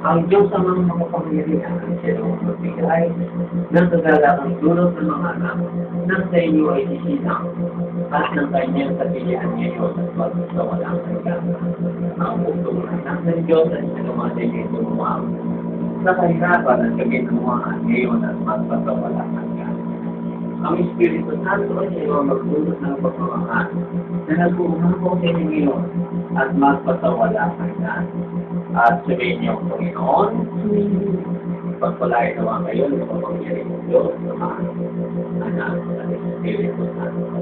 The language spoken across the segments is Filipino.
Ang Diyos sa mga makapangyarihan, siya ang magbigay ng kagalagang dulot ng mga anak nang sa inyo ay isinang at ng kanyang kapilihan ngayon at magsawalang hanggang. Ang putong anak ng Diyos ay sinumatin ito lumang sa kahirapan at kaginumaan ngayon at magpasawalang hanggang. Ang Espiritu Santo ay siya ang magdulot ng pagmamahal na nag-uumangkong sa inyo ngayon at magpasawalang hanggang. At sabihin niyo, Panginoon, pagpalain naman kayo ng pamangyaring ng Diyos, Ama, Anak, at Espiritu Santo.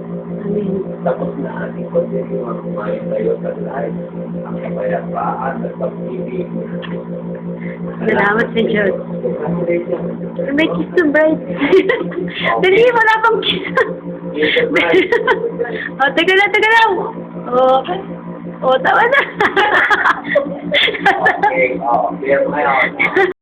Tapos na ating pagdiriwang kumain tayo sa lahat, ang kapayapaan at pag-ibig. Salamat sa Diyos. May kiss to bright. Dali, wala pang kiss. O, taga na. O, tawa na. Okay, clear mo ngayon.